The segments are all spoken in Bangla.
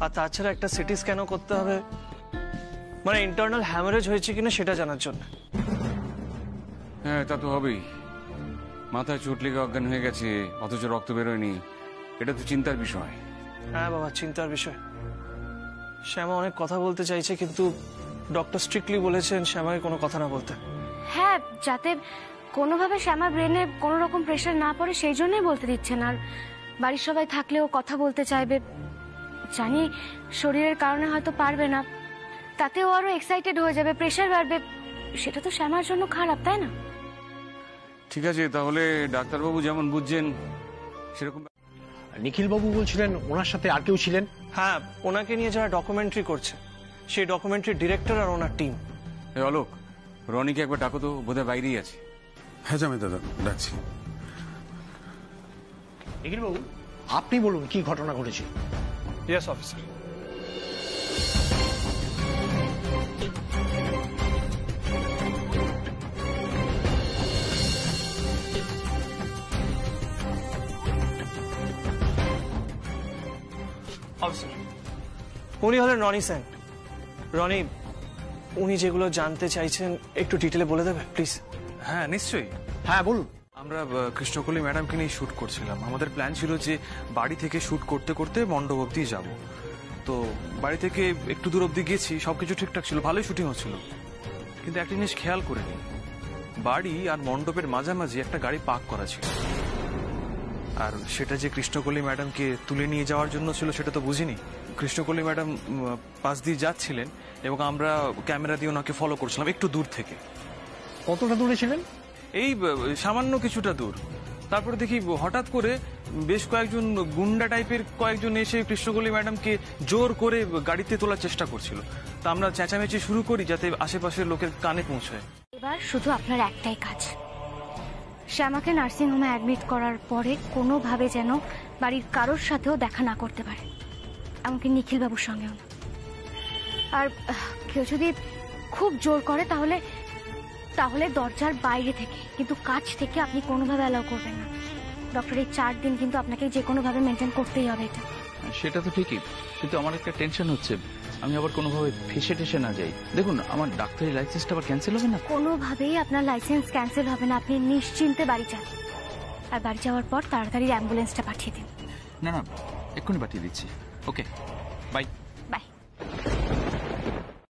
আর তাছাড়া একটা সিটি স্ক্যানও করতে হবে, মানে ইন্টারনাল হ্যামারেজ হয়েছে কিনা সেটা জানার জন্য। হ্যাঁ, তা তো হবেই। মাথায় চোট লেগে অজ্ঞান হয়ে গেছে, অথচ রক্ত বেরোয়নি। এটা তো চিন্তার বিষয়। হ্যাঁ বাবা, চিন্তার বিষয়। শ্যামা অনেক কথা বলতে চাইছে, কিন্তু ডক্টর স্ট্রিক্টলি বলেছেন শ্যামাকে কোনো কথা না বলতে। হ্যাঁ, যাতে কোনোভাবে শ্যামার ব্রেনে কোনো রকম প্রেশার না পড়ে সেই জন্যই বলতে দিচ্ছেন। আর বাড়ির সবাই থাকলেও কথা বলতে চাইবে, জানি শরীরের কারণে হয়তো পারবে না, তাতেও আরো এক্সাইটেড হয়ে যাবে, প্রেশার বাড়বে, সেটা তো শ্যামার জন্য খারাপ, তাই না? ঠিক আছে, তাহলে ডাক্তারবাবু যেমন বুঝছেন সেরকম। নিখিল বাবু বলছিলেন ওনার সাথে আর কেউ ছিলেন? হ্যাঁ, ওনাকে নিয়ে যারা ডকুমেন্টারি করছে সেই ডকুমেন্টারি ডিরেক্টর আর ওনার টিম। অলোক, রনিকে একবার ডাকো তো, বোধহয় বাইরেই আছে। হ্যাঁ জামাই দাদা, ডাকছি। নিখিল বাবু, আপনি বলুন কি ঘটনা ঘটেছে। Yes officer. উনি হলেন রনি সেন। রনি, উনি যেগুলো জানতে চাইছেন একটু ডিটেলে বলে দেবে প্লিজ? হ্যাঁ নিশ্চয়ই। হ্যাঁ বলুন। আমরা কৃষ্ণকলি ম্যাডামকে নিয়ে শুট করছিলাম। আমাদের প্ল্যান ছিল যে বাড়ি থেকে শুট করতে করতে মণ্ডপ অব্দি যাব। তো বাড়ি থেকে একটু দূর অব্দি গেছি, সবকিছু ঠিকঠাক ছিল, ভালোই শুটিং হচ্ছিল। কিন্তু একটা জিনিস খেয়াল করিনি, বাড়ি আর মণ্ডপের মাঝামাঝি একটা গাড়ি পার্ক করা ছিল। আর সেটা যে কৃষ্ণকলি ম্যাডামকে তুলে নিয়ে যাওয়ার জন্য ছিল সেটা তো বুঝিনি। কৃষ্ণকলি ম্যাডাম পাশ দিয়ে যাচ্ছিলেন এবং আমরা ক্যামেরা দিয়ে ওনাকে ফলো করছিলাম একটু দূর থেকে। কতটা দূরে ছিলেন? এই সামান্য কিছুটা দূর। তারপরে দেখি হঠাৎ করে বেশ কয়েকজন গুন্ডা টাইপের কয়েকজন এসে কৃষ্ণকলি ম্যাডামকে জোর করে গাড়িতে তোলার চেষ্টা করছিল। তা আমরা চেঁচামেচি শুরু করি যাতে আশেপাশের লোকের কানে পৌঁছায়। এবার শুধু আপনার একটাই কাজ, শ্যামাকে নার্সিং হোমে অ্যাডমিট করার পরে কোনোভাবে যেন বাড়ির কারোর সাথেও দেখা না করতে পারে, এমনকি নিখিল বাবুর সঙ্গেও না। আর কেউ যদি খুব জোর করে তাহলে তাহলে দরজার বাইরে থেকে, কিন্তু কাছ থেকে আপনি কোনোভাবে অ্যালাউ করবেন না। ডক্টর, এই 4 দিন কিন্তু আপনাকে যে কোনোভাবে মেনটেন করতেই হবে এটা। সেটা তো ঠিকই, কিন্তু আমার একটা টেনশন হচ্ছে আমি আবার কোনোভাবে ফেসে টেসে না যাই। দেখুন, আমার ডাক্তারি লাইসেন্সটা আবার ক্যান্সেল হবে না? কোনোভাবেই আপনার লাইসেন্স ক্যান্সেল হবে না, আপনি নিশ্চিন্তে বাড়ি যান। আর বাড়ি যাওয়ার পর তাড়াতাড়ি অ্যাম্বুলেন্সটা পাঠিয়ে দিন। না না, এক্ষুনি পাঠিয়ে দিচ্ছি। ওকে, বাই বাই।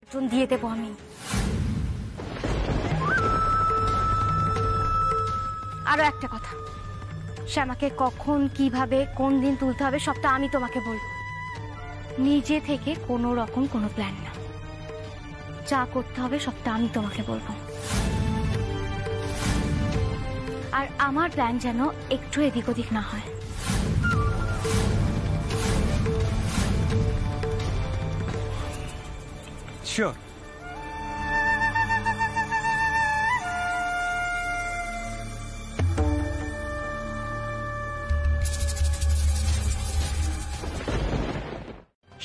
বেতন দিয়ে দেবো আমি। আরো একটা কথা, শ্যামাকে কখন কিভাবে কোন দিন তুলতে হবে সবটা আমি তোমাকে বলবো। নিজে থেকে কোনো রকম কোনো প্ল্যান না, যা করতে হবে সবটা আমি তোমাকে বলবো। আর আমার প্ল্যান যেন একটু এদিক ওদিক না হয়। শিওর।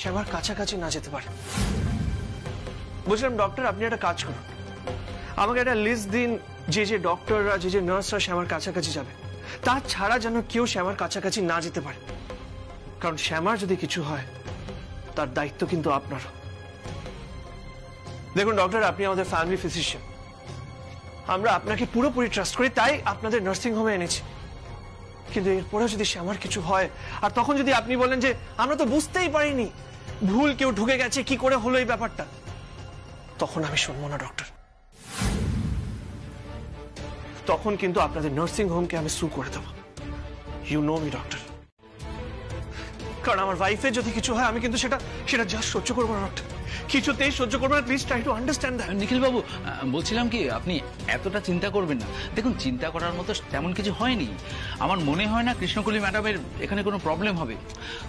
শ্যামার কাছাকাছি না যেতে পারে। বুঝলাম ডক্টর, আপনি একটা কাজ করুন, আমাকে একটা লিস্ট দিন যে যে ডক্টররা যে যে নার্সরা শ্যামার কাছাকাছি যাবে, তাছাড়া যেন কেউ শ্যামার কাছাকাছি না যেতে পারে। কারণ শ্যামার যদি কিছু হয় তার দায়িত্ব কিন্তু আপনারও। দেখুন ডক্টর, আপনি আমাদের ফ্যামিলি ফিজিশিয়ান, আমরা আপনাকে পুরোপুরি ট্রাস্ট করি, তাই আপনাদের নার্সিং হোমে এনেছি। কিন্তু এরপরে যদি শ্যামার কিছু হয় আর তখন যদি আপনি বলেন যে আমরা তো বুঝতেই পারিনি, ভুল কেউ ঢুকে গেছে, কি করে হলো এই ব্যাপারটা, তখন আমি শুনবো না ডক্টর। তখন কিন্তু আপনাদের নার্সিং হোমকে আমি সু করে দেবো। You know me doctor. কারণ আমার ওয়াইফের যদি কিছু হয় আমি কিন্তু সেটা জাস্ট সহ্য করবো না ডক্টর, কিছুতেই সহ্য করবো না। Please try to understand that. Nikhil babu, বলছিলাম কি, আপনি এতটা চিন্তা করবেন না। দেখুন, চিন্তা করার মতো তেমন কিছু হয়নি। আমার মনে হয় না কৃষ্ণকলি ম্যাডামের এখানে কোনো প্রবলেম হবে।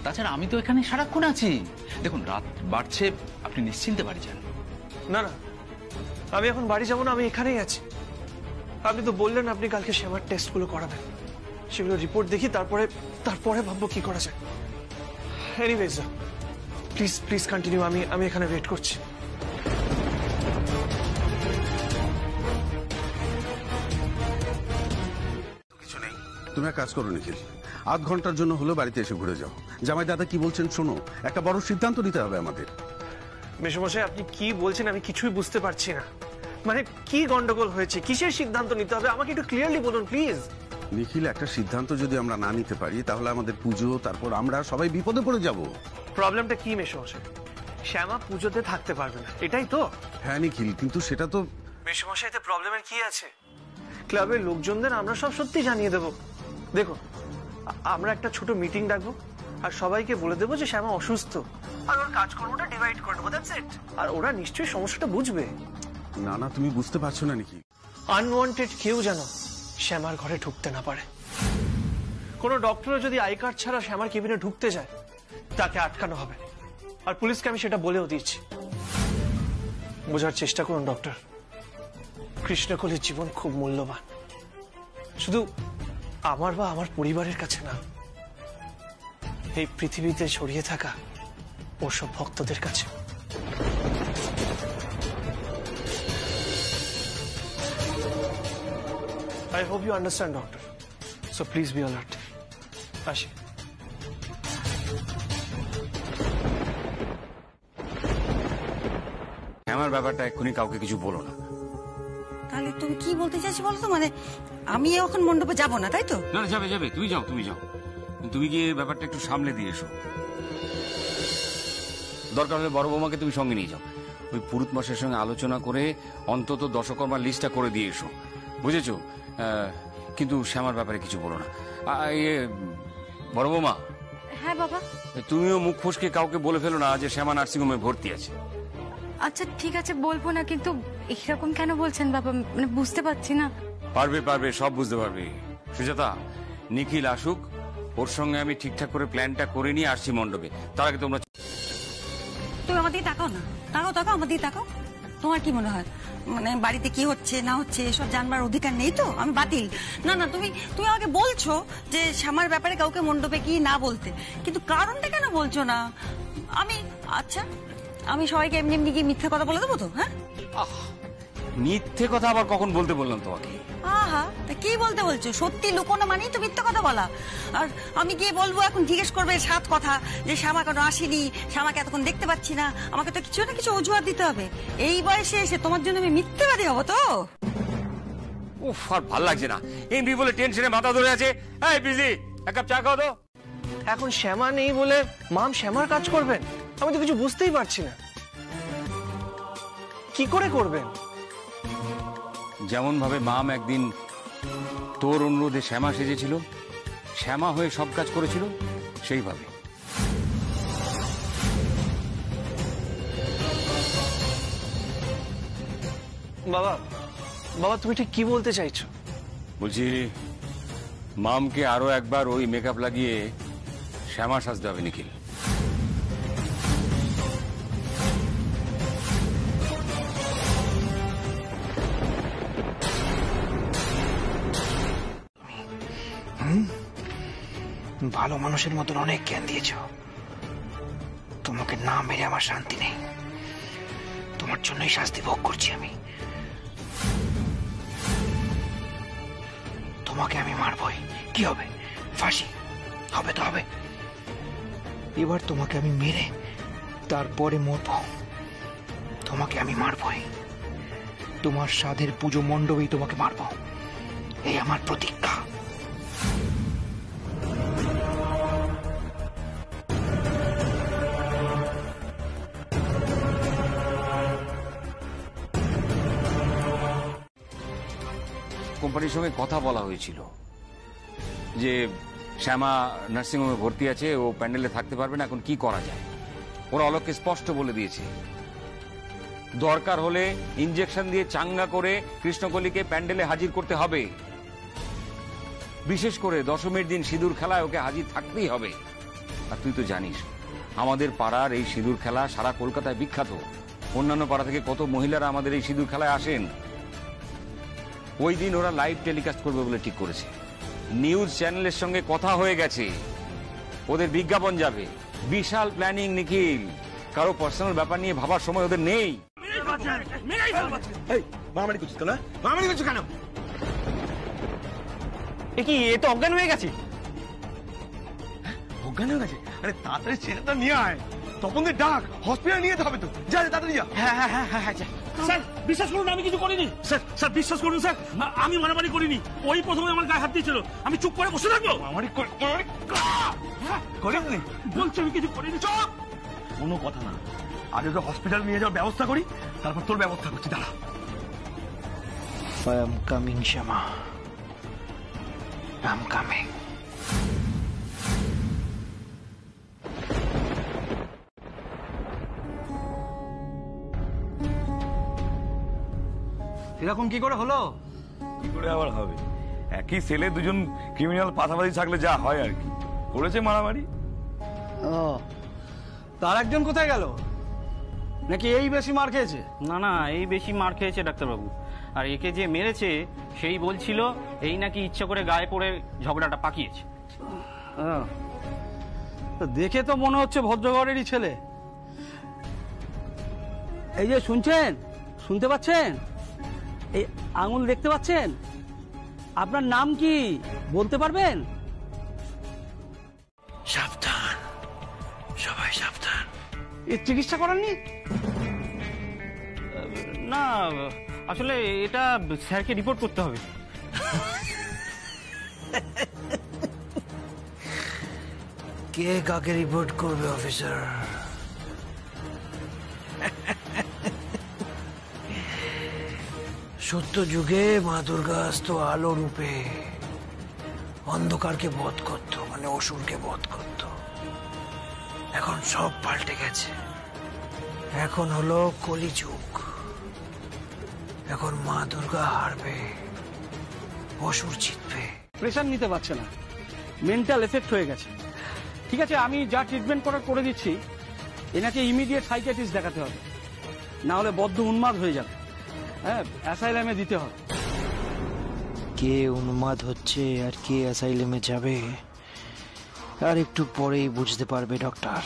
তাছাড়া আমি তো এখানে সারাক্ষণ আছি। দেখুন, রাত বাড়ছে, আপনি নিশ্চিন্তে বাড়ি যান। না না, আমি এখন বাড়ি যাবো না, আমি এখানেই আছি। আপনি তো বললেন আপনি কালকে শ্যামার টেস্টগুলো করাবেন, সেগুলো রিপোর্ট দেখি, তারপরে ভাববো কি করা যায়। এনিওয়েজ প্লিজ প্লিজ কন্টিনিউ, আমি এখানে ওয়েট করছি। কিছু নেই, তুমি এক কাজ করো নিখিল, আধ ঘন্টার জন্য হলেও বাড়িতে এসে ঘুরে যাও। জামাই দাদা কি বলছেন শোনো, একটা বড় সিদ্ধান্ত নিতে হবে আমাদের। মেশমশাই আপনি কি বলছেন আমি কিছুই বুঝতে পারছি না। মানে কি গন্ডগোল হয়েছে, কিসের সিদ্ধান্ত নিতে হবে আমাকে একটু ক্লিয়ারলি বলুন প্লিজ। নিখিল, একটা সিদ্ধান্ত যদি আমরা না নিতে পারি তাহলে আমাদের পুজো, তারপর আমরা সবাই বিপদে পড়ে যাব। প্রবলেমটা কি মেশমশাই? শ্যামা পুজোতে থাকতে পারবে না, এটাই তো? হ্যাঁ নিখিল, কিন্তু সেটা তো মেশমশাইতে প্রবলেমের কি আছে? ক্লাবের লোকজনদের আমরা সব সত্যি জানিয়ে দেব। দেখো আমরা একটা ছোট মিটিং ডাকবো আর সবাইকে বলে দেবো যে শ্যামা অসুস্থ আর ওর কাজকর্মটা ডিভাইড করে দেবো, দ্যাটস ইট। আর ওরা নিশ্চয়ই সমস্যাটা বুঝবে। না না, তুমি বুঝতে পারছো না নিখিল। আনওয়ান্টেড কেউ যেন শ্যামার ঘরে ঢুকতে না পারে। কোনো ডক্টরও যদি আই কার্ড ছাড়া শ্যামার কেবিনে ঢুকতে যায় তাকে আটকানো হবে। আর পুলিশকে আমি সেটা বলেও দিয়েছি। বোঝার চেষ্টা করুন ডক্টর, কৃষ্ণকলির জীবন খুব মূল্যবান, শুধু আমার বা আমার পরিবারের কাছে না, এই পৃথিবীতে ছড়িয়ে থাকা ওসব ভক্তদের কাছে। I hope you understand, doctor. So please be alert. আসি। আমার ব্যাপারটা এক্ষুনি কাউকে কিছু বলো না। তাহলে তুমি কি বলতে চাইছো বলো তো? মানে আমি এখন মণ্ডপে যাব না, তাই তো? না যাবে যাবে, তুমি যাও তুমি যাও, তুমি গিয়ে ব্যাপারটা একটু সামলে দিয়ে এসো। দরকার হলে বড় বৌমাকে তুমি সঙ্গে নিয়ে যাও, ওই পুরুত মশাইয়ের সঙ্গে আলোচনা করে অন্তত দশকর্মার লিস্টটা করে দিয়ে এসো, বুঝেছো? কিন্তু শ্যামার ব্যাপারে কিছু বলো না। বড় বৌমা। হ্যাঁ বাবা। তুমিও মুখ ফসকে কাউকে বলে ফেলো না যে শ্যামা নার্সিংহোমে ভর্তি আছে। আচ্ছা ঠিক আছে, বলবো না, কিন্তু এরকম কেন বলছেন বাবা? মানে বুঝতে পারছি না। পারবে পারবে, সব বুঝতে পারবে। সুজাতা, নিখিল আসুক, ওর সঙ্গে আমি ঠিকঠাক করে প্ল্যানটা করে নিয়ে আসছি মণ্ডপে। তার আগে তোমরা তুমি আমার দিকে তাকাও না, তাকাও তাকাও আমার দিকে তাকাও। তোমার কি মনে হয় মানে বাড়িতে কি হচ্ছে না হচ্ছে এসব জানবার অধিকার নেই তো? আমি বাতিল? না না, তুমি তুমি আমাকে বলছো যে শ্যামার ব্যাপারে কাউকে মণ্ডপে কি না বলতে, কিন্তু কারণটা কেন বলছো না? আমি আচ্ছা আমি সবাইকে এমনি এমনি কি মিথ্যে কথা বলে দেবো তো? হ্যাঁ, মিথ্যে কথা আবার কখন বলতে বললাম তোমাকে? আহা, তা কি বলতে বলছো? সত্যি লুকোনো মানেই তো মিথ্যে কথা বলা। আর আমি গিয়ে বলবো, এখন জিজ্ঞেস করবে 7 কথা যে শ্যামা কেন আসেনি, শ্যামাকে এতক্ষণ দেখতে পাচ্ছি না। আমাকে তো কিছু না কিছু অজুহাত দিতে হবে। এই বয়সে এসে তোমার জন্য আমি মিথ্যেবাদী হবো তো? উফ, আর ভাল লাগছে না। এমনি বলে টেনশনে মাথা ধরে আছে। এই বিজি, এক কাপ চা খাও তো। এখন শ্যামা নেই বলে মাম শ্যামার কাজ করবেন? আমি তো কিছু বুঝতেই পারছি না, কি করে করবেন? যেমন ভাবে মাম একদিন তোর অনুরোধে শ্যামা সেজেছিল, শ্যামা হয়ে সব কাজ করেছিল, সেইভাবে। বাবা বাবা তুমি ঠিক কি বলতে চাইছো? বলছি মামকে আরো একবার ওই মেকআপ লাগিয়ে শ্যামা সাজতে হবে নিখিল। ভালো মানুষের মতন অনেক জ্ঞান দিয়েছ, তোমাকে না মেরে আমার শান্তি নেই। তোমার জন্যই শাস্তি ভোগ করছি আমি। তোমাকে আমি মারবই, কি হবে? ফাঁসি হবে তো হবে। এবার তোমাকে আমি মেরে তারপরে মরবো। তোমাকে আমি মারবই, তোমার সাধের পুজো মণ্ডপেই তোমাকে মারবো, এই আমার প্রতিজ্ঞা। কোম্পানির সঙ্গে কথা বলা হয়েছিল যে শ্যামা নার্সিংহোমে ভর্তি আছে, ও প্যান্ডেলে থাকতে পারবে না, এখন কি করা যায়। ওরা অলোককে স্পষ্ট বলে দিয়েছে, দরকার হলে ইনজেকশন দিয়ে চাঙ্গা করে কৃষ্ণকলিকে প্যান্ডেলে হাজির করতে হবে। বিশেষ করে দশমীর দিন সিঁদুর খেলায় ওকে হাজির থাকতেই হবে। আর তুই তো জানিস আমাদের পাড়ার এই সিঁদুর খেলা সারা কলকাতায় বিখ্যাত। অন্যান্য পাড়া থেকে কত মহিলারা আমাদের এই সিঁদুর খেলায় আসেন। ওই দিন ওরা লাইভ টেলিকাস্ট করবে বলে ঠিক করেছে। নিউজ চ্যানেলের সঙ্গে কথা হয়ে গেছে, ওদের বিজ্ঞাপন যাবে। বিশাল প্ল্যানিং নিখিল, কারো পার্সোনাল ব্যাপার নিয়ে ভাবার সময় ওদের নেই। এ কি, এ তো অজ্ঞান হয়ে গেছে। অজ্ঞান হয়ে গেছে? আরে তাড়াতাড়ি ছেলেটা নিয়ে আয়, তখন ডাক, হসপিটালে নিয়ে যেতে হবে তো। যা তাড়াতাড়ি যা। হ্যাঁ হ্যাঁ হ্যাঁ হ্যাঁ যা। স্যার বিশ্বাস করুন আমি কিছু করিনি। স্যার বিশ্বাস করুন স্যার, আমি মারামারি করিনি। ওই প্রথমে আমার গায়ে হাত দিয়েছিল, আমি চুপ করে বসে থাকবো? মারামারি করিস নি? বলছি আমি কিছু করিনি। চুপ, কোনো কথা না। আগে ওকে হসপিটাল নিয়ে যাওয়ার ব্যবস্থা করি, তারপর তোর ব্যবস্থা করছি। দাঁড়া। I am coming, Shama. I'm coming. এরকম কি করে হলো? কি করে আবার হবে? একই সেলে দুজন ক্রিমিনাল পাশাপাশি থাকলে যা হয় আর কি। করেছে মারামারি। তার একজন কোথায় গেল? নাকি এই বেশি মার খেয়েছে? না না, এই বেশি মার খেয়েছে ডাক্তারবাবু। আর একে যে মেরেছে সেই বলছিল এই নাকি ইচ্ছা করে গায়ে পড়ে ঝগড়াটা পাকিয়েছে। দেখে তো মনে হচ্ছে ভদ্রঘরেরই ছেলে। এই যে শুনছেন, শুনতে পাচ্ছেন? এই আঙুল দেখতে পাচ্ছেন? আপনার নাম কি বলতে পারবেন? সাবধান, সবাই সাবধান। এর চিকিৎসা করাননি? না, আসলে এটা স্যারকে রিপোর্ট করতে হবে। কে কাকে রিপোর্ট করবে অফিসার? সত্য যুগে মা দুর্গা আসত আলো রূপে, অন্ধকারকে বধ করত, মানে অসুরকে বধ করত। এখন সব পাল্টে গেছে। এখন হলো কলিযুগ। এখন মা দুর্গা হারবে, অসুর জিতবে। প্রেশার নিতে পারছে না, মেন্টাল এফেক্ট হয়ে গেছে। ঠিক আছে, আমি যা ট্রিটমেন্ট করার করে দিচ্ছি। এনাকে ইমিডিয়েট সাইকিয়াট্রিস্ট দেখাতে হবে, না হলে বদ্ধ উন্মাদ হয়ে যাবে। হ্যাঁ, অ্যাসাইলামে দিতে হবে। কে উন্মাদ হচ্ছে আর কে অ্যাসাইলামে যাবে আর একটু পরেই বুঝতে পারবে ডক্টর।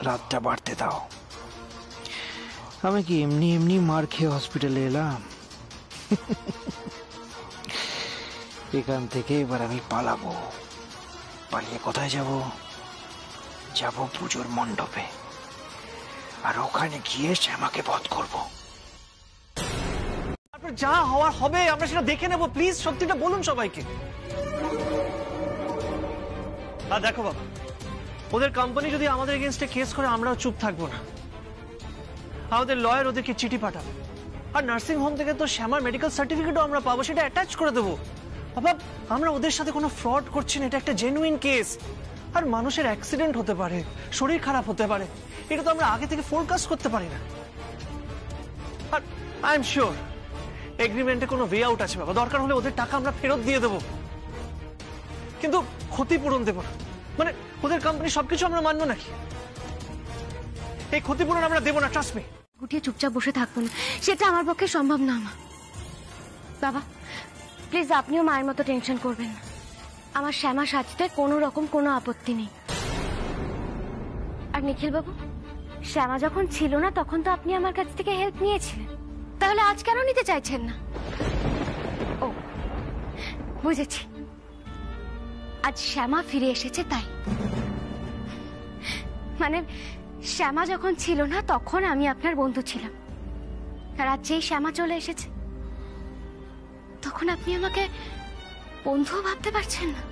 রাতটা বাড়তে দাও। আমি কি এমনি এমনি মার খেয়ে হসপিটালে এলাম? এখান থেকে এবার আমি পালাবো। পালিয়ে কোথায় যাব? যাব পুজোর মণ্ডপে, আর ওখানে গিয়ে শ্যামাকে বধ করব। যা হওয়ার হবে আমরা সেটা দেখে নেব। প্লিজ সত্যিটা বলুন সবাইকে। আর দেখো বাবা, ওদের কোম্পানি যদি আমাদের এগেইনস্টে কেস করে আমরাও চুপ থাকবো না। আমাদের লয়ার ওদেরকে চিঠি পাঠাবে, আর নার্সিং হোম থেকে তো শ্যামার মেডিকেল সার্টিফিকেটও আমরা পাবো, সেটা অ্যাটাচ করে দেবো। বাবা, আমরা ওদের সাথে কোনো ফ্রড করছি না, এটা একটা জেনুইন কেস। আর মানুষের অ্যাক্সিডেন্ট হতে পারে, শরীর খারাপ হতে পারে, এটা তো আমরা আগে থেকে ফোরকাস্ট করতে পারি না। আর আই এম শিওর এগ্রিমেন্টে কোনো ওয়ে আউট আছে বাবা। দরকার হলে ওদের টাকা আমরা ফেরত দিয়ে দেবো, কিন্তু ক্ষতিপূরণ দেবো না। মানে ওদের কোম্পানি সবকিছু আমরা মানবো নাকি? এই ক্ষতিপূরণ আমরা দেবো না, ট্রাস্ট মি। গুটিয়ে চুপচাপ বসে থাকবো না, সেটা আমার পক্ষে সম্ভব না। আমার বাবা, প্লিজ আপনিও মায়ের মতো টেনশন করবেন না। আমার শ্যামা সাজতে কোনো রকম কোনো আপত্তি নেই। আর নিখিল বাবু, শ্যামা যখন ছিল না তখন তো আপনি আমার কাছ থেকে হেল্প নিয়েছিলেন, তাহলে আজ কেন নিতে চাইছেন না? ও বুঝেছি, আজ শ্যামা ফিরে এসেছে তাই। মানে শ্যামা যখন ছিল না তখন আমি আপনার বন্ধু ছিলাম, আর আজ যেই শ্যামা চলে এসেছে তখন আপনি আমাকে বন্ধুও ভাবতে পারছেন না?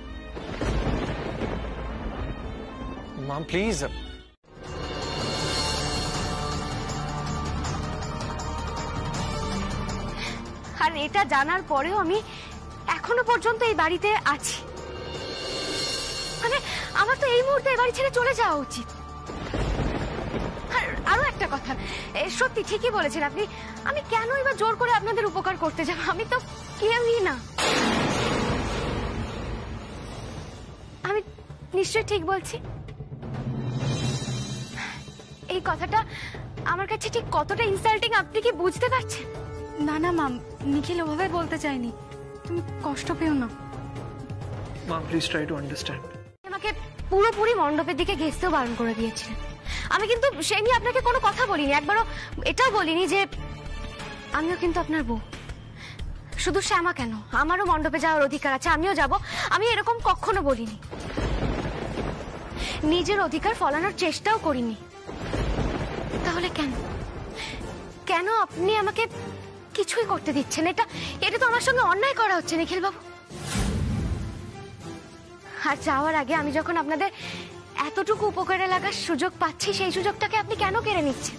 মাম প্লিজ। আর এটা জানার পরেও আমি এখনো পর্যন্ত এই বাড়িতে আছি। মানে আমার তো এই মুহূর্তে এই বাড়ি ছেড়ে চলে যাওয়া উচিত। আর আরো একটা কথা, সত্যি ঠিকই বলেছেন আপনি, আমি কেন এবার জোর করে আপনাদের উপকার করতে যাব? আমি তো কেউই না। আমি নিশ্চয়ই ঠিক বলছি? এই কথাটা আমার কাছে ঠিক কতটা ইনসাল্টিং আপনি কি বুঝতে পারছেন? না না মাম, নিখিল ওভাবে বলতে চাইনি, তুমি কষ্ট পেও না। মাম প্লিজ ট্রাই টু আন্ডারস্ট্যান্ড। আমাকে পুরোপুরি মণ্ডপের দিকে ঘেঁচতেও বারণ করে দিয়েছিলেন। আমি কিন্তু সেই নিয়ে আপনাকে কোনো কথা বলিনি, একবারও এটাও বলিনি যে আমিও কিন্তু আপনার বউ। শুধু শ্যামা কেন, আমারও মণ্ডপে যাওয়ার অধিকার আছে, আমিও যাব। আমি এরকম কখনো বলিনি। নিজের অধিকার ফলানোর চেষ্টাও করিনি। তাহলে কেন কেন আপনি আমাকে কিছুই করতে দিচ্ছেন? এটা তো আমার সঙ্গে অন্যায় করা হচ্ছে নিখিল বাবু। আর যাওয়ার আগে আমি যখন আপনাদের এতটুকু উপকারে লাগার সুযোগ পাচ্ছি, সেই সুযোগটাকে আপনি কেন কেড়ে নিচ্ছেন?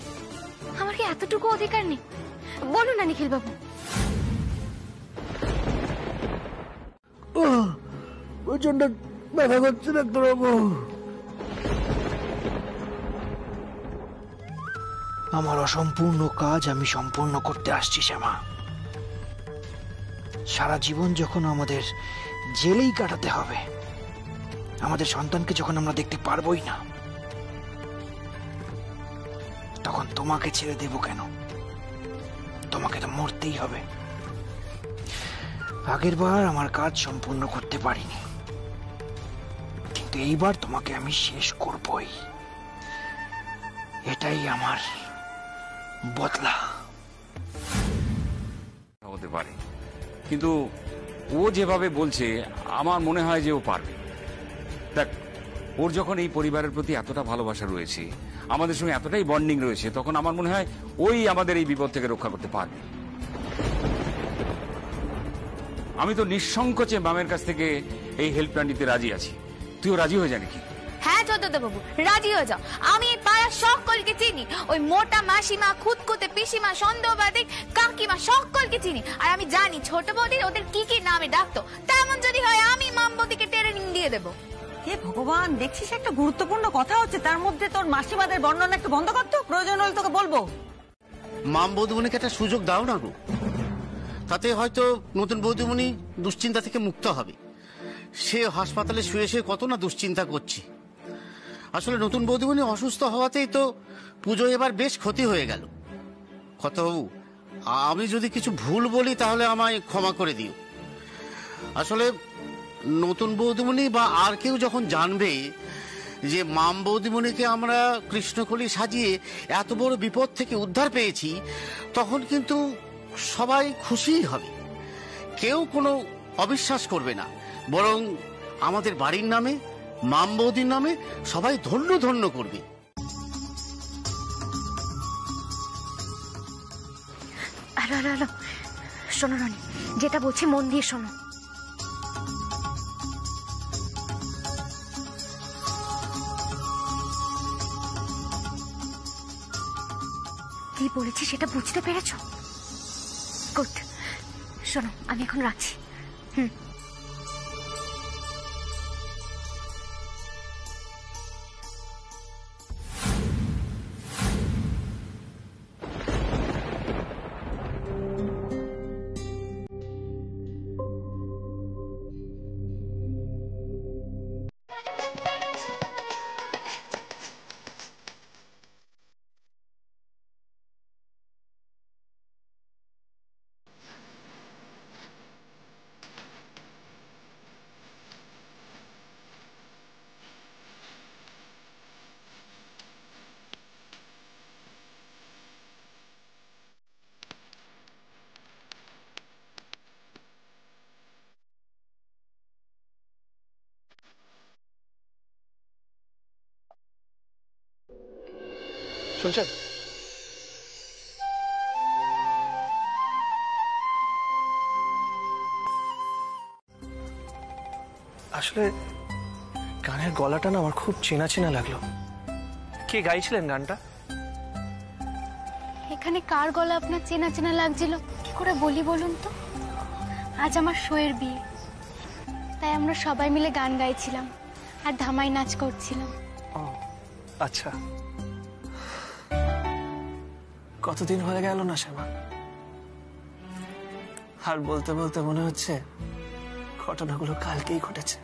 আমার কি এতটুকু অধিকার নেই? বলুন না নিখিল বাবু। প্রচন্ড ব্যথা করছে ডাক্তারবাবু। আমার অসম্পূর্ণ কাজ আমি সম্পূর্ণ করতে আসছি শ্যামা। সারা জীবন যখন আমাদের জেলেই কাটাতে হবে, আমাদের সন্তানকে যখন আমরা দেখতে পারবোই না, তখন তোমাকে ছেড়ে দেব কেন? তোমাকে তো মরতেই হবে। আগের বার আমার কাজ সম্পূর্ণ করতে পারিনি, কিন্তু এইবার তোমাকে আমি শেষ করবই। এটাই আমার বদলা। হতে পারে, কিন্তু ও যেভাবে বলছে আমার মনে হয় যে ও পারবে। দেখ, ওর যখন এই পরিবারের প্রতি এতটা ভালোবাসা রয়েছে, আমাদের সঙ্গে এতটাই বন্ডিং রয়েছে, তখন আমার মনে হয় ওই আমাদের এই বিপদ থেকে রক্ষা করতে পারবে। আমি তো নিঃসংকোচে মামের কাছ থেকে এই হেল্পটা নিতে রাজি আছি। তুইও রাজি হয়ে যা নাকি? হ্যাঁ চোদ্দ বাবু, রাজি হয়ে যাও। আমি এই পাড়ার সকলকে চিনি, ওই মোটা মাসিমা, খুদকুতে পিসিমা, সন্দেহবাদী কাকিমা সকলকে চিনি। আর আমি জানি ছোট বৌদির ওদের কি কি নামে ডাকতো। তেমন যদি হয় আমি মামবদিকে ট্রেনিং দিয়ে দেবো। হে ভগবান, দেখছিস একটা গুরুত্বপূর্ণ কথা হচ্ছে, তার মধ্যে তোর মাসিমাদের বর্ণনা একটু বন্ধ করতো। প্রয়োজন হলে তোকে বলবো। মাম বৌদিমণিকে একটা সুযোগ দাও না গো, তাতে হয়তো নতুন বৌদিমণি দুশ্চিন্তা থেকে মুক্ত হবে। সে হাসপাতালে শুয়ে শুয়ে কত না দুশ্চিন্তা করছে। আসলে নতুন বৌদিমণি অসুস্থ হওয়াতেই তো পুজো এবার বেশ ক্ষতি হয়ে গেল। কর্তাবাবু, আমি যদি কিছু ভুল বলি তাহলে আমায় ক্ষমা করে দিও। আসলে নতুন বৌদিমণি বা আর কেউ যখন জানবে যে মাম বৌদিমণিকে আমরা কৃষ্ণকলি সাজিয়ে এত বড় বিপদ থেকে উদ্ধার পেয়েছি, তখন কিন্তু সবাই খুশিই হবে। কেউ কোনো অবিশ্বাস করবে না, বরং আমাদের বাড়ির নামে, মাম বৌদির নামে সবাই ধন্য ধন্য করবে। হ্যালো হ্যালো হ্যালো, শোনো রনি, যেটা বলছি মন দিয়ে শোনো। কি বলেছি সেটা বুঝতে পেরেছো? গুড। শোনো, আমি এখন রাখছি। শুনছেন? আসলে গানের গলাটা না আমার খুব চেনা চেনা লাগলো। কে গাইছিলেন গানটা? এখানে কার গলা আপনার চেনা চেনা লাগছিল কি করে বলি বলুন তো? আজ আমার শোয়ের বিয়ে, তাই আমরা সবাই মিলে গান গাইছিলাম আর ধামাই নাচ করছিলাম। আচ্ছা, কতদিন হয়ে গেল না শ্যামা, আর বলতে বলতে মনে হচ্ছে ঘটনাগুলো কালকেই ঘটেছে।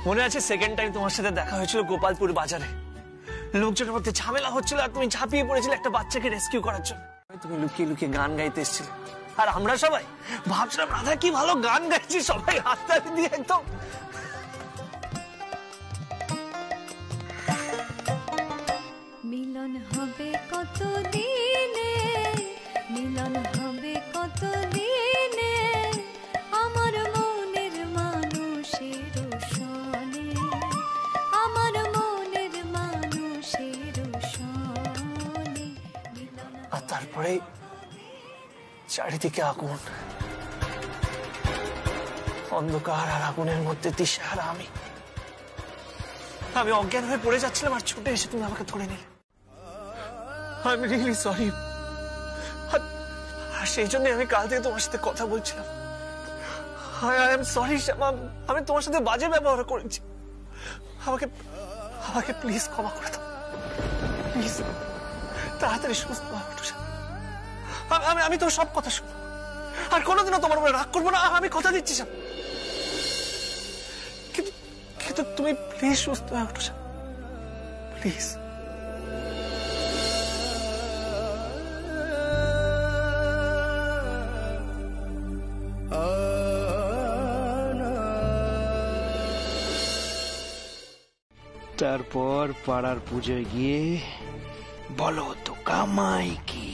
মনে আছে সেকেন্ড টাইম তোমার সাথে দেখা হয়েছিল গোপালপুর বাজারে, লোকজনের মধ্যে ঝামেলা হচ্ছিল আর তুমি ঝাঁপিয়ে পড়েছিলে একটা বাচ্চাকে রেস্কিউ করার জন্য। তুমি লুকিয়ে লুকিয়ে গান গাইতে এসেছিলে আর আমরা সবাই ভাবছিলাম রাধা কি ভালো গান গাইছি, সবাই হাততালি দিয়ে একদম। মিলন হবে কত দিনে, মিলন হবে কত দিনে, আমার মনের মানুষের সনে। চারিদিকে আগুন, অন্ধকার আর আগুনের মধ্যে দিশেহারা আমি অজ্ঞান হয়ে পড়ে যাচ্ছিলাম আর ছুটে এসে তুমি আমাকে ধরে নিলে। I am really sorry. আর সেই জন্য আমি কাল থেকে তোমার সাথে কথা বলছিলাম। আই এম সরি শ্যামা, আমি তোমার সাথে বাজে ব্যবহার করেছি। আমাকে প্লিজ ক্ষমা করে দাও, প্লিজ। তাড়াতাড়ি সুস্থ হয়ে ওঠো শ্যামা। আমি তোর সব কথা শুনবো আর কোনোদিনও তোমার উপরে রাগ করবো না, আমি কথা দিচ্ছি শ্যামা। কিন্তু তুমি প্লিজ সুস্থ হয়ে ওঠো শ্যামা, প্লিজ। তারপর পাড়ার পুজোয় গিয়ে বলো তো কামাই কি,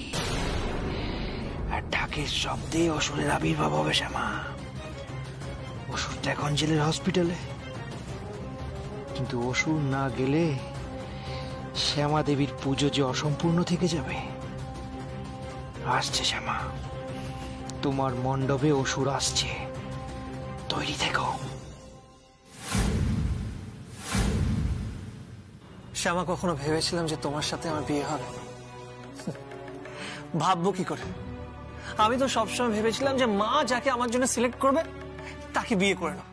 আর ঢাকের শব্দে অসুরের আবির্ভাব হবে শ্যামা। অসুরটা এখন জেলের হসপিটালে, কিন্তু অসুর না গেলে শ্যামা দেবীর পুজো যে অসম্পূর্ণ থেকে যাবে। আসছে শ্যামা, তোমার মণ্ডপে অসুর আসছে, তৈরি থেকো। শ্যামা, কখনো ভেবেছিলাম যে তোমার সাথে আমার বিয়ে হবে? ভাববো কি করে? আমি তো সবসময় ভেবেছিলাম যে মা যাকে আমার জন্য সিলেক্ট করবে তাকে বিয়ে করে নাও।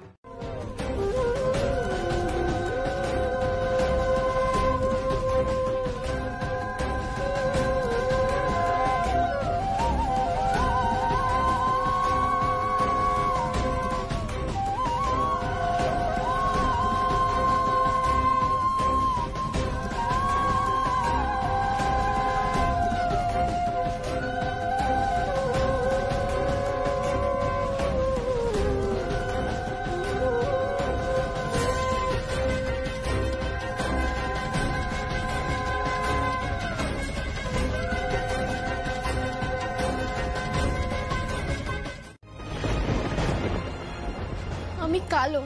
আমি কালো,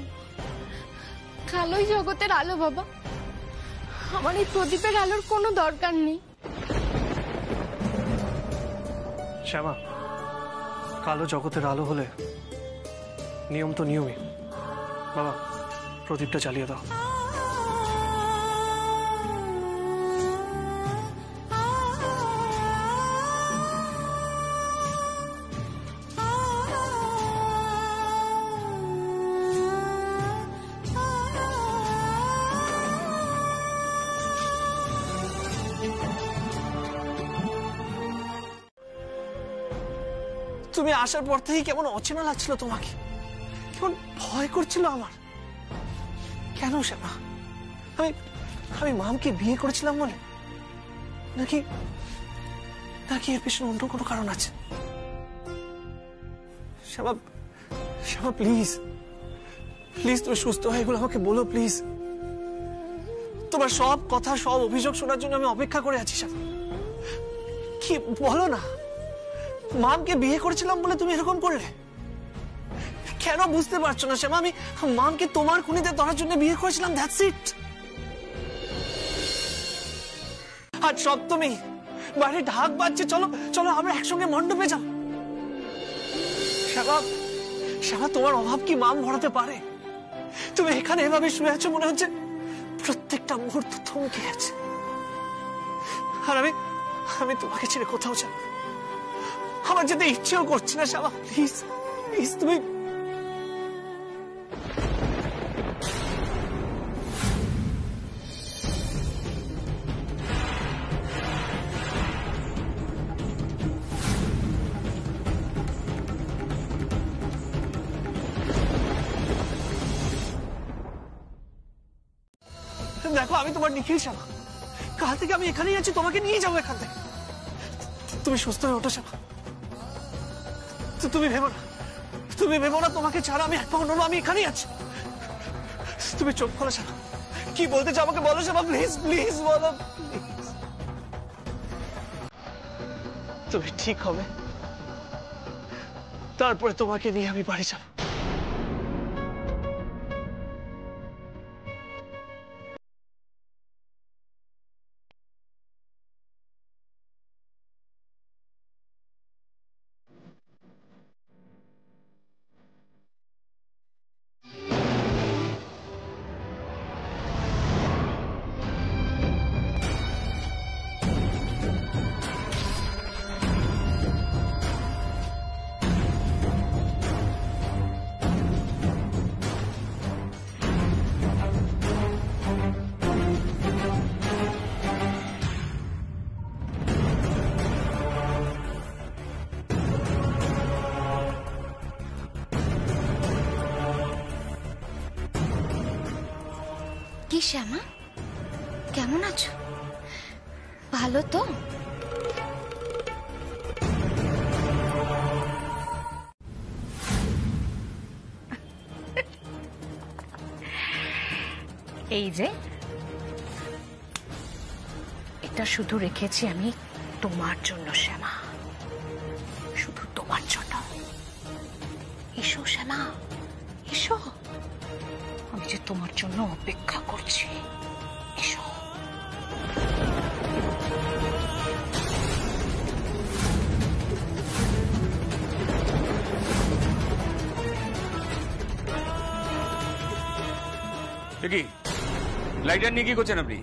কালোই জগতের আলো বাবা। আমার এই প্রদীপের আলোর কোনো দরকার নেই। শ্যামা, কালো জগতের আলো হলে নিয়ম তো নিয়মই। বাবা, প্রদীপটা জ্বালিয়ে দাও। তুমি আসার পর থেকেই কেমন অচেনা লাগছিল তোমাকে, কেমন ভয় করছিল আমার। কেন শ্যামা? আমি মামকে বিয়ে করেছিলাম বলে, নাকি নাকি এর পেছনে অন্য কোনো কারণ আছে? শ্যামা, শ্যামা প্লিজ, প্লিজ তুমি সুস্থ হয়ে এগুলো আমাকে বলো প্লিজ। তোমার সব কথা, সব অভিযোগ শোনার জন্য আমি অপেক্ষা করে আছি শ্যামা। কি বলো না, মামকে বিয়ে করেছিলাম বলে তুমি এরকম করলে? কেন বুঝতে পারছো না শ্যামা? আমি মামকে তোমার খুনিতে ধরার জন্য বিয়ে করেছিলাম, দ্যাটস ইট। আজ সপ্তমী, বাইরে ঢাক বাজছে, চলো চলো আমরা একসঙ্গে মণ্ডপে যাও। শ্যামা, শ্যামা তোমার অভাব কি মাম ভরাতে পারে? তুমি এখানে এভাবে শুয়ে আছো, মনে হচ্ছে প্রত্যেকটা মুহূর্ত থমকে আছে। আর আমি তোমাকে ছেড়ে কোথাও যাব, আমার যেতে ইচ্ছেও করছে না শ্যামা। প্লিজ প্লিজ তুমি। দেখো, আমি তোমার নিখিল শ্যামা। কাল থেকে আমি এখানেই আছি, তোমাকে নিয়ে যাবো এখান থেকে। তুমি সুস্থ হয়ে ওঠো শ্যামা। তুমি ভেবো না, তুমি ভেবো না তোমাকে ছাড়া আমি এক পাও নড়বো, আমি এখানেই আছি। তুমি চোখ খোলো শ্যামা, কি বলতে চাও আমাকে বলো শ্যামা, প্লিজ প্লিজ বলো। তুমি ঠিক হবে, তারপরে তোমাকে নিয়ে আমি বাড়ি যাব। কি শ্যামা, কেমন আছো? ভালো তো? এই যে এটা শুধু রেখেছি আমি তোমার জন্য শ্যামা, শুধু তোমার জন্য। এসো শ্যামা, এসো, আমি যে তোমার জন্য অপেক্ষা করছি। এসো। কি লাইটার নিয়ে কি করছেন আপনি?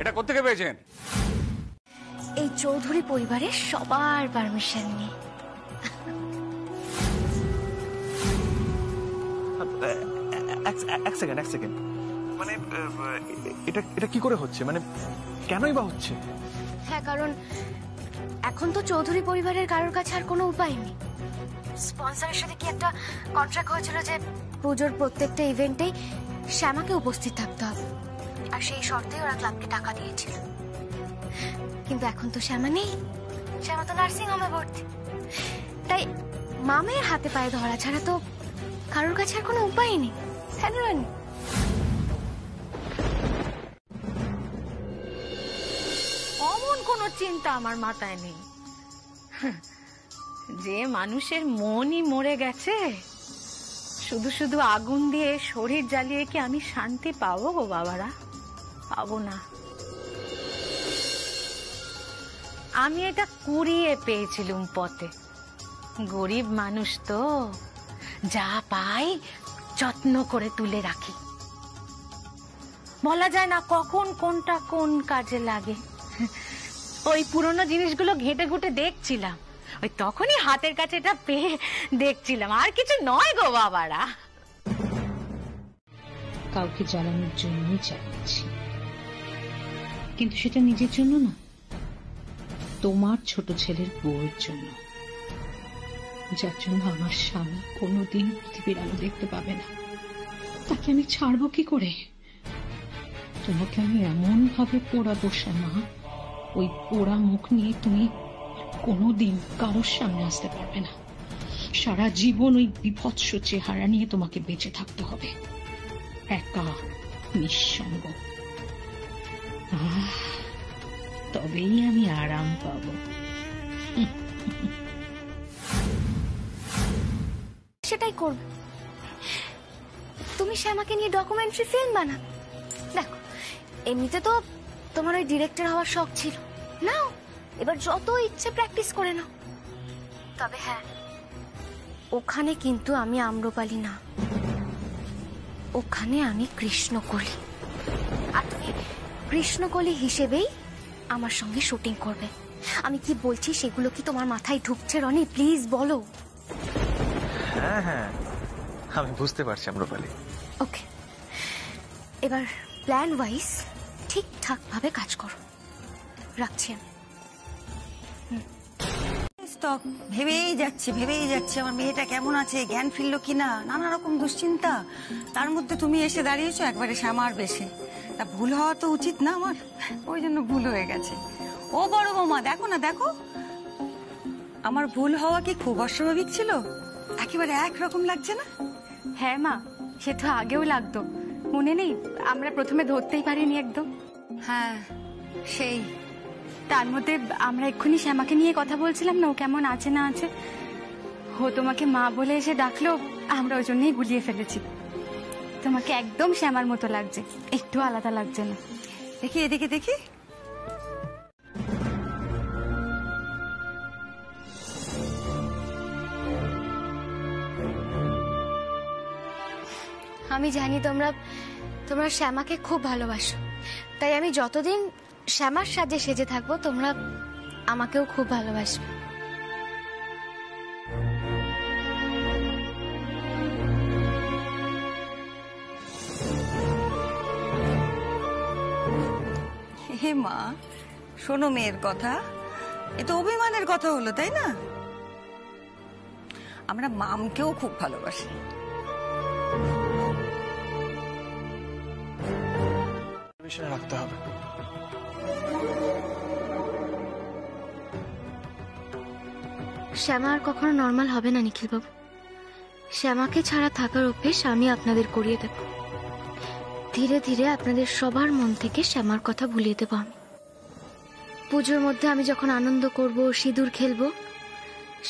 এটা কোত্থেকে পেয়েছেন? এই চৌধুরী পরিবারের সবার পারমিশন নিয়ে। এক সেকেন্ড, মানে এটা এটা কি করে হচ্ছে, মানে কেনই বা হচ্ছে? হ্যাঁ, কারণ এখন তো চৌধুরী পরিবারের কারোর কাছে আর কোনো উপায় নেই। স্পন্সরের সাথে কি একটা কন্ট্রাক্ট হয়েছিল যে পুজোর প্রত্যেকটা ইভেন্টেই শ্যামাকে উপস্থিত থাকতে হবে, আর সেই শর্তেই ওরা ক্লাবকে টাকা দিয়েছিল। কিন্তু এখন তো শ্যামা নেই, শ্যামা তো নার্সিং হোমে ভর্তি। তাই মামের হাতে পায়ে ধরা ছাড়া তো কারোর কাছে আর কোনো উপায় নেই। হ্যাঁ রানী, অমন কোনো চিন্তা আমার মাথায় নেই। যে মানুষের মনই মরে গেছে, শুধু শুধু আগুন দিয়ে শরীর জ্বালিয়ে কি আমি শান্তি পাবো গো বাবারা? পাবো না। আমি এটা কুড়িয়ে পেয়েছিলুম পথে। গরিব মানুষ তো, যা পাই যত্ন করে তুলে রাখি। বলা যায় না কখন কোনটা কোন কাজে লাগে। ওই পুরনো জিনিসগুলো ঘেটে ঘুটে দেখছিলাম, ওই তখনই হাতের কাছে এটা পেয়ে দেখছিলাম, আর কিছু নয় গো বাবারা। কাউকে জ্বালানোর জন্যই চাইছি, কিন্তু সেটা নিজের জন্য না, তোমার ছোট ছেলের বউয়ের জন্য, যার জন্য আমার স্বামী কোনোদিন পৃথিবীর আলো দেখতে পাবে না। তাকে আমি ছাড়বো কি করে? তোমাকে আমি এমন ভাবে পোড়াবো শ্যামা, ওই পোড়া মুখ নিয়ে তুমি কোনোদিন কারোর সামনে আসতে পারবে না। সারা জীবন ওই বিভৎস চেহারা নিয়ে তোমাকে বেঁচে থাকতে হবে, একা নিঃসঙ্গ। তবেই আমি আরাম পাবো। সেটাই করব। তুমি শ্যামাকে নিয়ে ডকুমেন্টারি ফিল্ম বানা। দেখো, এমনিতে তো তোমার ওই ডিরেক্টর হওয়ার শখ ছিল, নাও এবার যত ইচ্ছে প্র্যাকটিস করে নাও। তবে হ্যাঁ, ওখানে কিন্তু আমি আম্রপালি না, ওখানে আমি কৃষ্ণকলি। আর তুমি কৃষ্ণকলি হিসেবেই আমার সঙ্গে শুটিং করবে। আমি কি বলছি সেগুলো কি তোমার মাথায় ঢুকছে রনি? প্লিজ বলো। হ্যাঁ হ্যাঁ, আমি বুঝতে পারছি আম্রপালি। ওকে, এবার প্ল্যান ওয়াইজ ঠিকঠাক ভাবে কাজ করো। রাখছি আমি। স্টক ভেবেই যাচ্ছে আমার মেয়েটা কেমন আছে, জ্ঞান ফিরল কিনা, নানা রকম দুশ্চিন্তা। তার মধ্যে তুমি এসে দাঁড়িয়েছো একবারে শ্যামার বেশে। তা ভুল হওয়া তো উচিত না আমার, ওই জন্য ভুল হয়ে গেছে। ও বড় বৌমা, দেখো না দেখো, আমার ভুল হওয়া কি খুব অস্বাভাবিক ছিল? একেবারে একরকম লাগছে না? হ্যাঁ মা, সে তো আগেও লাগতো, মনে নেই? আমরা প্রথমে ধরতেই পারিনি একদম। হ্যাঁ সেই, তার মধ্যে আমরা এক্ষুনি শ্যামাকে নিয়ে কথা বলছিলাম না, ও কেমন আছে না আছে। ও তোমাকে মা বলে এসে ডাকলো, আমরা ওই জন্যই গুলিয়ে ফেলেছি। তোমাকে একদম শ্যামার মতো লাগছে, একটু আলাদা লাগছে না। দেখি এদিকে দেখি। আমি জানি তোমরা শ্যামাকে খুব ভালোবাসো, তাই আমি যতদিন শ্যামার সাজে সেজে থাকবো তোমরা আমাকেও খুব ভালোবাসবে। হে মা, শোনো মেয়ের কথা, এ তো অভিমানের কথা হলো, তাই না? আমরা মামকেও খুব ভালোবাসি। অবজারভেশনে রাখতে হবে। শ্যামা আর কখনো নর্মাল হবে না নিখিল বাবু। শ্যামাকে ছাড়া থাকার অভ্যেস আমি আপনাদের করিয়ে দেব। ধীরে ধীরে আপনাদের সবার মন থেকে শ্যামার কথা ভুলিয়ে দেব আমি। পুজোর মধ্যে আমি যখন আনন্দ করব, সিঁদুর খেলবো,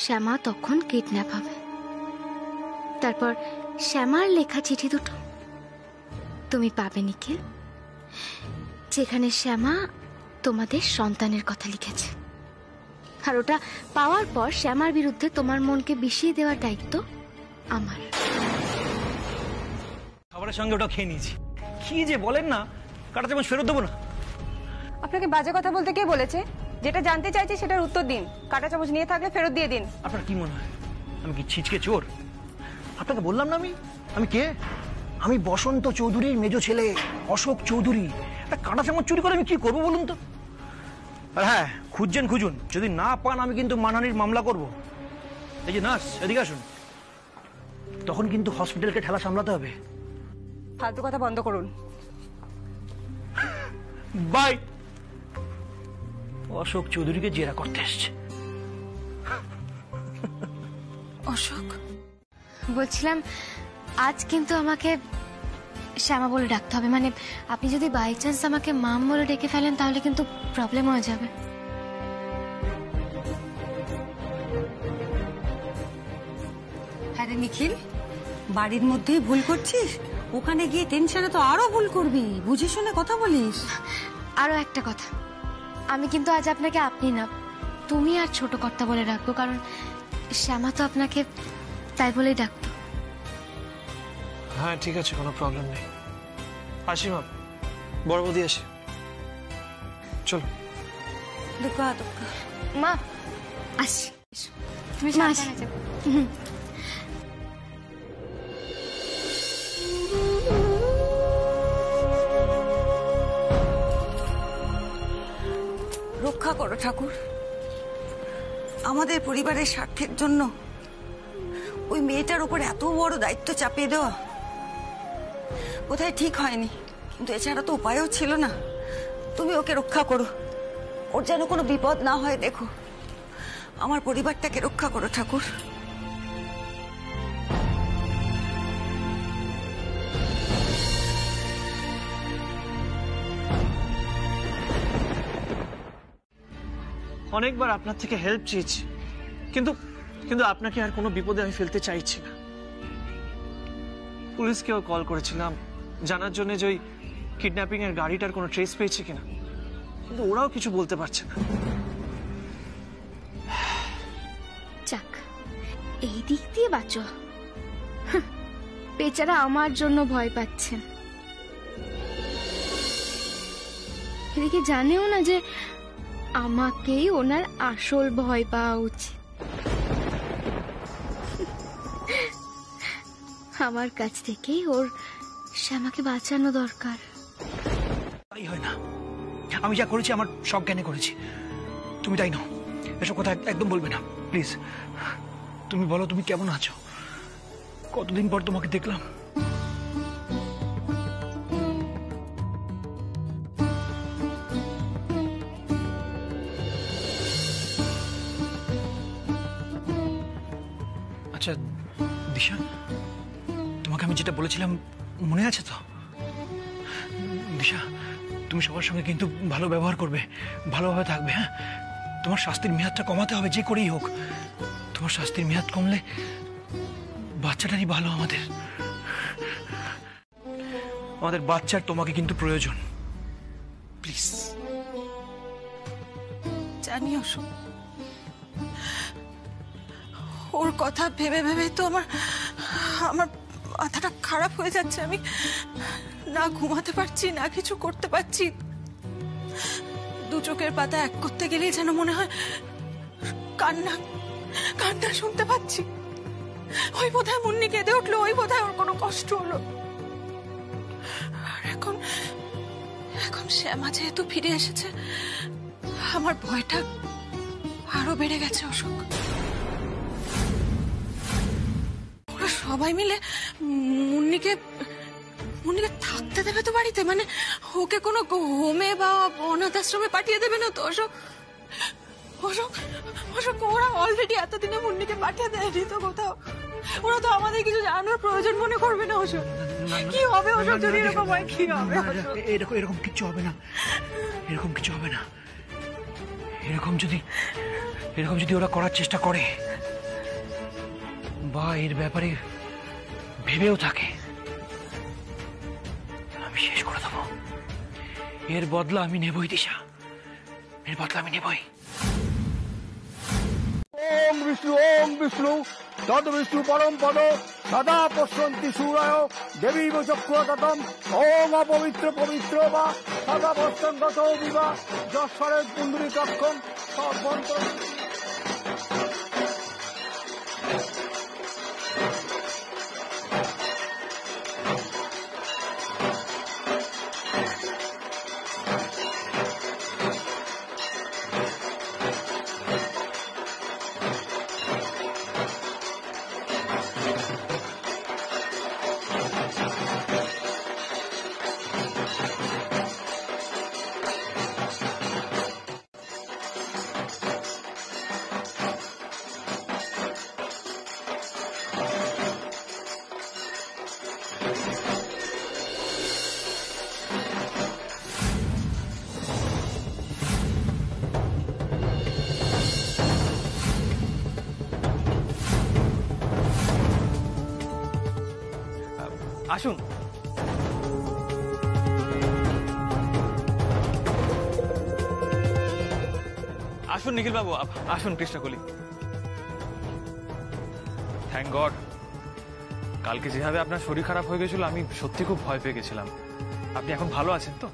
শ্যামা তখন কিডন্যাপ হবে। তারপর শ্যামার লেখা চিঠি দুটো তুমি পাবে নিখিল, যেখানে শ্যামা তোমাদের সন্তানের কথা লিখেছে। আর ওটা পাওয়ার পর শ্যামার বিরুদ্ধে তোমার মনকে বিষিয়ে দেওয়ার দায়িত্ব আমার। খাবারের সঙ্গে ওটা খেয়ে নিয়েছি। কি যে বলেন না, কাটা চামচ ফেরত দেবো না। আপনাকে বাজে কথা বলতে কে বলেছে? যেটা জানতে চাইছি সেটার উত্তর দিন। কাটা চামচ নিয়ে থাকলে ফেরত দিয়ে দিন। আপনার কি মনে হয় আমি কি ছিচকে চোর? আপনাকে বললাম না আমি কে? আমি বসন্ত চৌধুরীর মেজ ছেলে অশোক চৌধুরী। একটা কাঁটা চামচ চুরি করে আমি কি করবো বলুন তো? আর হ্যাঁ, খুঁজুন, যদি না পান আমি কিন্তু মানহানির মামলা করব। এই যে নার্স, এদিকে আসুন। তখন কিন্তু হসপিটালকে ঠেলা সামলাতে হবে। ফালতু কথা বন্ধ করুন। বাই। অশোক চৌধুরীকে জেরা করতে এসছে। অশোক, বলছিলাম আজ কিন্তু আমাকে শ্যামা বলে ডাকতে হবে। মানে আপনি যদি বাই চান্স আমাকে মাম বলে ডেকে ফেলেন তাহলে কিন্তু প্রবলেম হয়ে যাবে। হ্যাঁ রে নিখিল, বাড়ির মধ্যেই ভুল করছিস, ওখানে গিয়ে টেনশনে তো আরো ভুল করবি। বুঝে শুনে কথা বলিস। আরো একটা কথা, আমি কিন্তু আজ আপনাকে আপনি না তুমি আর ছোট কর্তা বলে ডাকবো, কারণ শ্যামা তো আপনাকে তাই বলেই ডাকতো। হ্যাঁ ঠিক আছে, কোনো প্রবলেম নেই। আসি মা, বড় বৌদি আসি, চলো। মা আসি, তুমি সাবধানে যাও। রক্ষা করো ঠাকুর, আমাদের পরিবারের স্বার্থের জন্য ওই মেয়েটার উপর এত বড় দায়িত্ব চাপিয়ে দেওয়া বোধহয় ঠিক হয়নি, কিন্তু এছাড়া তো উপায়ও ছিল না। তুমি ওকে রক্ষা করো, ওর যেন কোনো বিপদ না হয় দেখো। আমার পরিবারটাকে রক্ষা করো ঠাকুর। অনেকবার আপনার থেকে হেল্প চেয়েছি, কিন্তু কিন্তু আপনাকে আর কোনো বিপদে আমি ফেলতে চাইছি না। পুলিশকেও কল করেছিলাম জানার জন্য যে ওই কিডন্যাপিং এর গাড়িটার কোনো ট্রেস পেয়েছে কিনা, কিন্তু ওরাও কিছু বলতে পারছে না। যাক, এই দিক দিয়ে বাঁচো। বেচারা আমার জন্য ভয় পাচ্ছেন, এদিকে জানেও না যে আমাকেই ওনার আসল ভয় পাওয়া উচিত। আমার কাছ থেকেই ওর শ্যামাকে বাঁচানো দরকার। তাই হয় না, আমি যা করেছি আমার সব জ্ঞানে করেছি। তুমি তাই নাও, এসব কথা একদম বলবে না প্লিজ। তুমি বলো তুমি কেমন আছো? কতদিন পর তোমাকে দেখলাম। আচ্ছা দিশা, তোমাকে আমি যেটা বলেছিলাম মনে আছে তো? দিশা, তুমি সবার সঙ্গে কিন্তু ভালো ব্যবহার করবে, ভালোভাবে থাকবে। হ্যাঁ, তোমার শাস্তির মেয়াদটা কমাতে হবে যে করেই হোক। তোমার শাস্তির মেয়াদ কমলে বাচ্চাটারই ভালো। আমাদের বাচ্চার তোমাকে কিন্তু প্রয়োজন, প্লিজ। জানি অশোক, ওর কথা ভেবে ভেবে তো আমার মাথাটা খারাপ হয়ে যাচ্ছে। আমি না ঘুমাতে পারছি, না কিছু করতে পারছি। দু চোখের পাতা এক করতে গেলেই যেন মনে হয় কান্না শুনতে পাচ্ছি। ওই বোধহয় মুন্নি কেঁদে উঠলো, ওই বোধহয় ওর কোনো কষ্ট হলো। আর এখন শ্যামা যেহেতু ফিরে এসেছে, আমার ভয়টা আরো বেড়ে গেছে অশোক। ওরা সবাই মিলে মুন্নিকে থাকতে দেবে তো বাড়িতে? মানে ওকে কোনো হোমে বা অনাথ আশ্রমে পাঠিয়ে দেবে না তো? অশোক অশোক অশোক, ওরা অলরেডি এতদিনে মুন্নিকে পাঠিয়ে দেয়নি তো কোথাও। ওরা তো আমাদের কিছু জানানোর প্রয়োজন মনে করবে না। অশোক কি হবে অশোক যদি এরকম হয়? কি হবে? এরকম কিচ্ছু হবে না, এরকম কিছু হবে না। এরকম যদি ওরা করার চেষ্টা করে বা এর ব্যাপারে ভেবেও থাকে, আমি শেষ করে দেবো। এর বদলা আমি নেবই দিশা, এর বদলা আমি নেবই। ওম বিষ্ণু তদ বিষ্ণু পরম পদ সদা পশ্যন্তি সূরায় দেবী চক্রতম ওম অপবিত্র পবিত্র বা সদা বস্তঙ্গত বিবা যশ্বরের কুণ্ডলী চক্ষম সর্বন্ত। আসুন। আসুন নিখিল বাবু, আসুন কৃষ্ণকলি। থ্যাংক গড, কালকে যেভাবে আপনার শরীর খারাপ হয়ে গেছিল আমি সত্যি খুব ভয় পেয়ে গেছিলাম। আপনি এখন ভালো আছেন তো?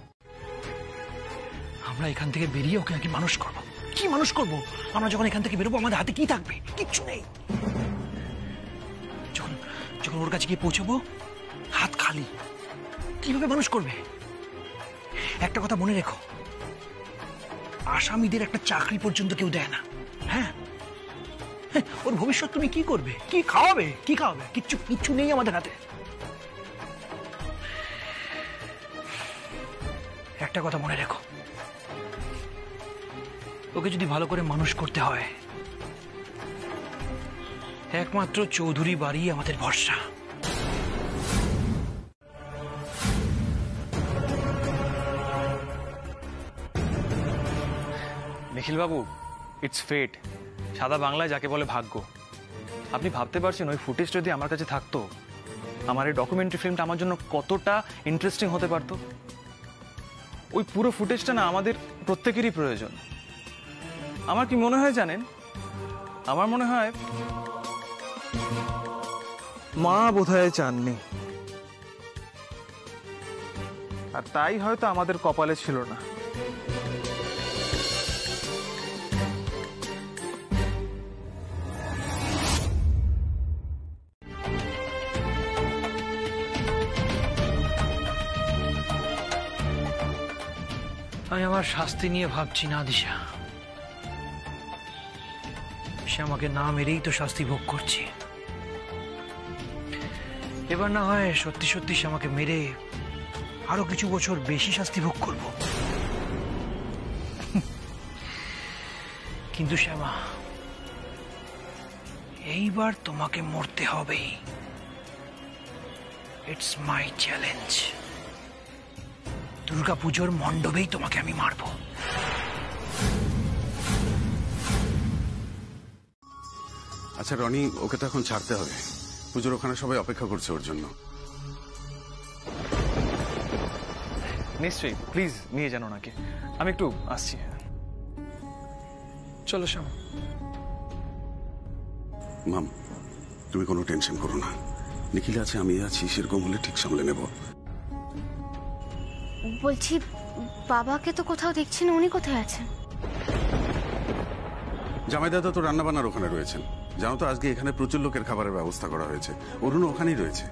আমরা এখান থেকে বেরিয়ে ওকে নাকি মানুষ করবো? কি মানুষ করবো? আমরা যখন এখান থেকে বেরোবো আমাদের হাতে কি থাকবে? কিচ্ছু নেই। যখন ওর কাছে গিয়ে পৌঁছবো হাত খালি, কিভাবে মানুষ করবে? একটা কথা মনে রেখো, আসামিদের একটা চাকরি পর্যন্ত কেউ দেয় না। হ্যাঁ, ওর ভবিষ্যৎ তুমি কি করবে? কি খাওয়াবে? কিচ্ছু নেই আমাদের হাতে। একটা কথা মনে রেখো, ওকে যদি ভালো করে মানুষ করতে হয় একমাত্র চৌধুরী বাড়ি আমাদের ভরসা। নিখিল বাবু, ইটস ফেট। সাদা বাংলায় যাকে বলে ভাগ্য। আপনি ভাবতে পারছেন ওই ফুটেজ যদি আমার কাছে থাকতো, আমার এই ডকুমেন্টারি ফিল্মটা আমার জন্য কতটা ইন্টারেস্টিং হতে পারতো। ওই পুরো ফুটেজটা না আমাদের প্রত্যেকেরই প্রয়োজন। আমার কি মনে হয় জানেন, আমার মনে হয় মা বোধহয় চাননি, আর তাই হয়তো আমাদের কপালে ছিল না। আমি আমার শাস্তি নিয়ে ভাবছি না দিশা। সে আমাকে না মেরেই তো শাস্তি ভোগ করছি। এবার না হয় সত্যি সত্যি সে আমাকে মেরে আরো কিছু বছর বেশি শাস্তি ভোগ করব। কিন্তু শ্যামা, এইবার তোমাকে মরতে হবেই। It's my challenge. দুর্গাপুজোর মণ্ডপেই তোমাকে আমি মারব। আচ্ছা রনি, ওকে তো এখন ছাড়তে হবে। পুজোর ওখানে সবাই অপেক্ষা করছে ওর জন্য। নিশ্চয়ই, প্লিজ নিয়ে যান ওনাকে। আমি একটু আসছি। চলো শ্যামা। মাম, তুমি কোনো টেনশন করো না। নিখিল আছে, আমি আছি, সেরকম হলে ঠিক সামলে নেব। বলছি, বাবাকে তো কোথাও দেখছি না, উনি কোথায় আছেন? জামাই দাদা তো রান্নাবান্নার ওখানে রয়েছেন। জানো তো আজকে এখানে প্রচুর লোকের খাবারের ব্যবস্থা করা হয়েছে। অরুণও ওখানেই রয়েছে।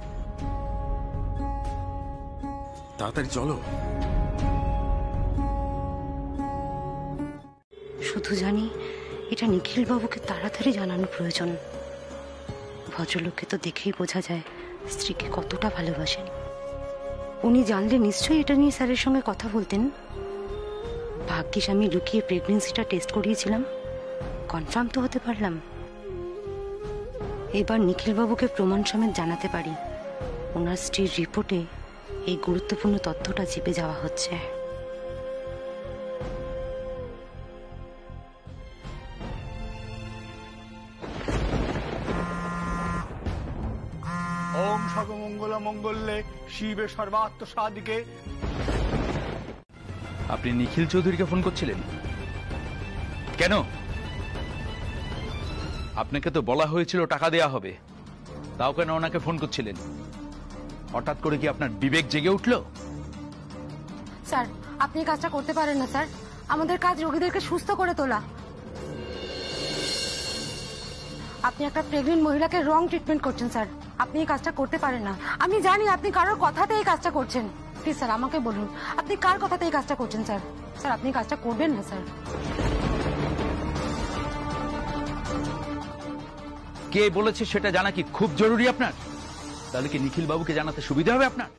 তাড়াতাড়ি চলো। শুধু জানি এটা নিখিল বাবুকে তাড়াতাড়ি জানানো প্রয়োজন। ভদ্রলোককে তো দেখেই বোঝা যায় স্ত্রীকে কতটা ভালোবাসেন। উনি জানলে নিশ্চয়ই এটা নিয়ে স্যারের সঙ্গে কথা বলতেন। ভাগ্যিস আমি লুকিয়ে প্রেগনেন্সিটা টেস্ট করিয়েছিলাম, কনফার্ম তো হতে পারলাম। এবার নিখিলবাবুকে প্রমাণ সমেত জানাতে পারি ওনার স্ত্রীর রিপোর্টে এই গুরুত্বপূর্ণ তথ্যটা চেপে যাওয়া হচ্ছে। ওম সর্বমঙ্গল মঙ্গলে শিবে সর্বাত্ম সাদিকে। আপনি নিখিল চৌধুরীকে ফোন করছিলেন কেন? আপনাকে তো বলা হয়েছিল টাকা দেয়া হবে, তাও কেন ওনাকে ফোন করছিলেন? হঠাৎ করে কি আপনার বিবেক জেগে উঠলো? স্যার আপনি এই কাজটা করতে পারেন না স্যার, আমাদের কাজ রোগীদেরকে সুস্থ করে তোলা। আপনি একটা প্রেগনেন্ট মহিলাকে রং ট্রিটমেন্ট করছেন স্যার, আপনি এই কাজটা করতে পারেন না। আমি জানি আপনি কারোর কথাতে এই কাজটা করছেন। প্লিজ স্যার আমাকে বলুন আপনি কার কথাতে এই কাজটা করছেন স্যার? স্যার আপনি এই কাজটা করবেন না স্যার। কে বলেছে সেটা জানা কি খুব জরুরি আপনার? তাহলে কি নিখিল বাবুকে জানাতে সুবিধা হবে আপনার?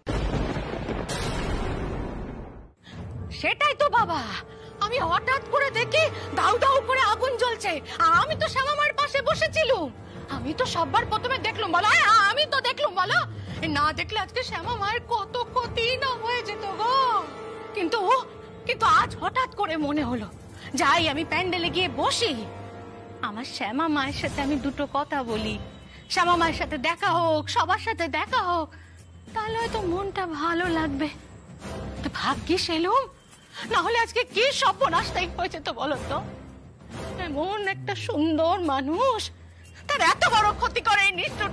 সেটাই তো বাবা, আমি হঠাৎ করে দেখি দাউ দাউ করে আগুন জ্বলছে, আমি তো শ্যামামার পাশে বসেছিলাম। আমি তো সবার প্রথমে দেখলাম বলো, আমি তো দেখলাম বলো, না দেখলে আজকে শ্যামা মায়ের কত ক্ষতি না হয়ে যেত গো। কিন্তু আজ হঠাৎ করে মনে হলো যাই আমি প্যান্ডেলে গিয়ে বসি, আমার শ্যামা মায়ের সাথে আমি দুটো কথা বলি, শ্যামা মায়ের সাথে দেখা হোক, সবার সাথে দেখা হোক, তাহলে হয়তো মনটা ভালো লাগবে। তো ভাগ্যিস এলুম, না হলে আজকে কি সর্বনাশটাই হয়েছে তো বলো তো। এমন একটা সুন্দর মানুষ, তার এত বড় ক্ষতি করে নিষ্ঠুর